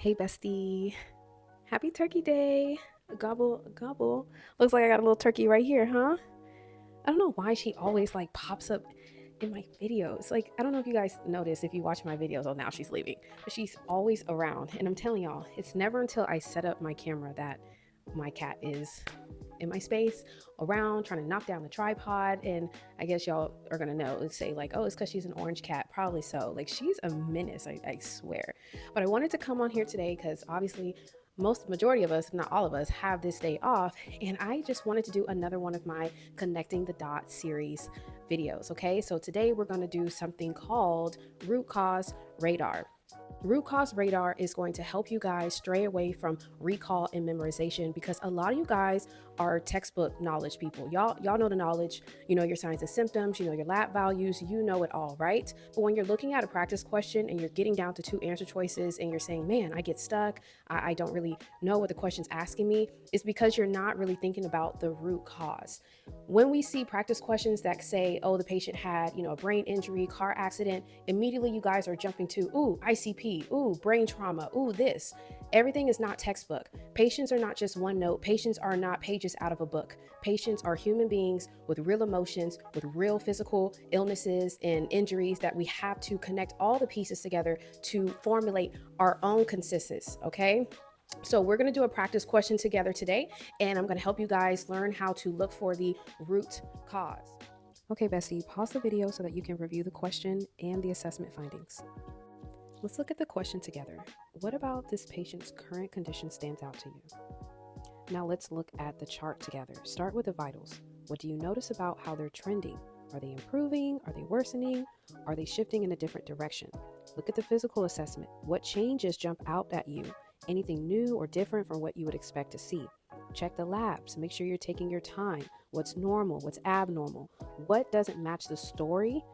Hey, bestie. Happy Turkey Day. Gobble, gobble. Looks like I got a little turkey right here, huh? I don't know why she always like pops up in my videos. Like, I don't know if you guys notice if you watch my videos. Oh, now she's leaving. But she's always around. And I'm telling y'all, it's never until I set up my camera that my cat is in my space around trying to knock down the tripod. And I guess y'all are gonna know and say like, oh, it's because she's an orange cat. Probably so. Like, she's a menace, I swear. But I wanted to come on here today because obviously most majority of us, if not all of us, have this day off, and I just wanted to do another one of my connecting the dots series videos. Okay, so today we're going to do something called root cause radar. Root cause radar is going to help you guys stray away from recall and memorization, because a lot of you guys are textbook knowledge people. Y'all know the knowledge, you know your signs and symptoms, you know your lab values, you know it all, right? But when you're looking at a practice question and you're getting down to two answer choices and you're saying, man, I get stuck, I don't really know what the question's asking me, it's because you're not really thinking about the root cause. When we see practice questions that say, oh, the patient had, a brain injury, car accident, immediately you guys are jumping to, ooh, ICP, ooh, brain trauma, ooh, this. Everything is not textbook. Patients are not just one note. Patients are not pages out of a book. Patients are human beings with real emotions, with real physical illnesses and injuries that we have to connect all the pieces together to formulate our own consensus, okay? So we're going to do a practice question together today, and I'm going to help you guys learn how to look for the root cause. Okay, bestie, pause the video so that you can review the question and the assessment findings. Let's look at the question together. What about this patient's current condition stands out to you? Now let's look at the chart together. Start with the vitals. What do you notice about how they're trending? Are they improving? Are they worsening? Are they shifting in a different direction? Look at the physical assessment. What changes jump out at you? Anything new or different from what you would expect to see? Check the labs. Make sure you're taking your time. What's normal? What's abnormal? What doesn't match the story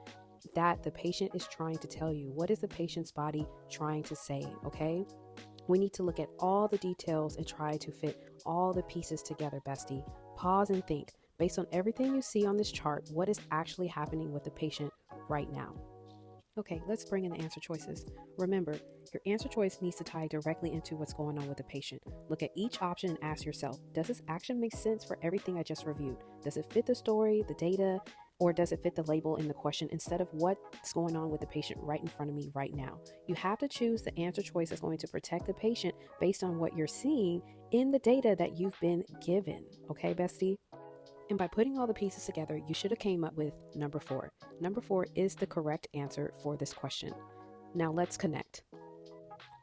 that the patient is trying to tell you? What is the patient's body trying to say? Okay? We need to look at all the details and try to fit all the pieces together, bestie. Pause and think. Based on everything you see on this chart, what is actually happening with the patient right now? Okay, let's bring in the answer choices. Remember, your answer choice needs to tie directly into what's going on with the patient. Look at each option and ask yourself, does this action make sense for everything I just reviewed? Does it fit the story, the data, or does it fit the label in the question instead of what's going on with the patient right in front of me right now? You have to choose the answer choice that's going to protect the patient based on what you're seeing in the data that you've been given. Okay, bestie? And by putting all the pieces together, you should have came up with number 4. Number 4 is the correct answer for this question. Now let's connect.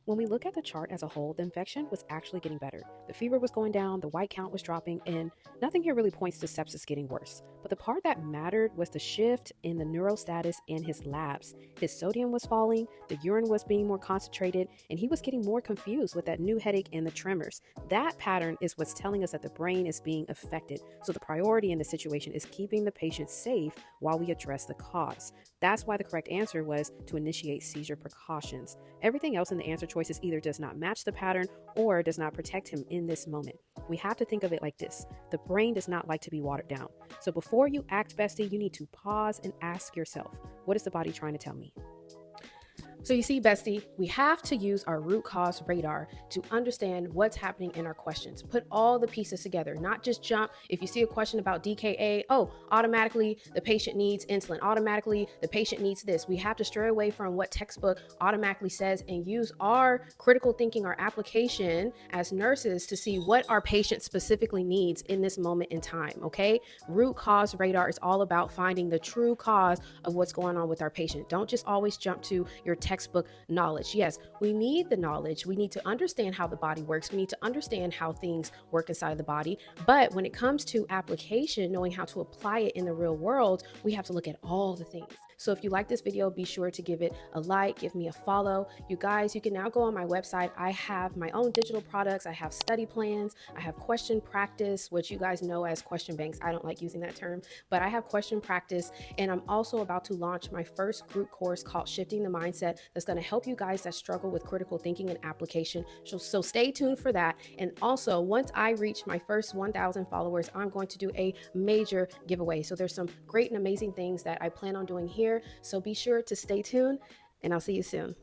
When we look at the chart as a whole, the infection was actually getting better. The fever was going down, the white count was dropping, and nothing here really points to sepsis getting worse. But the part that mattered was the shift in the neurostatus in his labs. His sodium was falling, the urine was being more concentrated, and he was getting more confused with that new headache and the tremors. That pattern is what's telling us that the brain is being affected. So the priority in the situation is keeping the patient safe while we address the cause. That's why the correct answer was to initiate seizure precautions. Everything else in the answer choices either does not match the pattern or does not protect him in this moment. We have to think of it like this. The brain does not like to be watered down. So before you act, bestie, you need to pause and ask yourself, what is the body trying to tell me? So you see, bestie, we have to use our root cause radar to understand what's happening in our questions. Put all the pieces together, not just jump. If you see a question about DKA, oh, automatically the patient needs insulin. Automatically the patient needs this. We have to stray away from what textbook automatically says and use our critical thinking, our application as nurses to see what our patient specifically needs in this moment in time, okay? Root cause radar is all about finding the true cause of what's going on with our patient. Don't just always jump to your textbook knowledge. Yes, we need the knowledge. We need to understand how the body works. We need to understand how things work inside of the body. But when it comes to application, knowing how to apply it in the real world, we have to look at all the things. So if you like this video, be sure to give it a like, give me a follow. You guys, you can now go on my website. I have my own digital products. I have study plans. I have question practice, which you guys know as question banks. I don't like using that term, but I have question practice. And I'm also about to launch my first group course called Shifting the Mindset that's going to help you guys that struggle with critical thinking and application. So stay tuned for that. And also, once I reach my first 1,000 followers, I'm going to do a major giveaway. So there's some great and amazing things that I plan on doing here. So be sure to stay tuned, and I'll see you soon.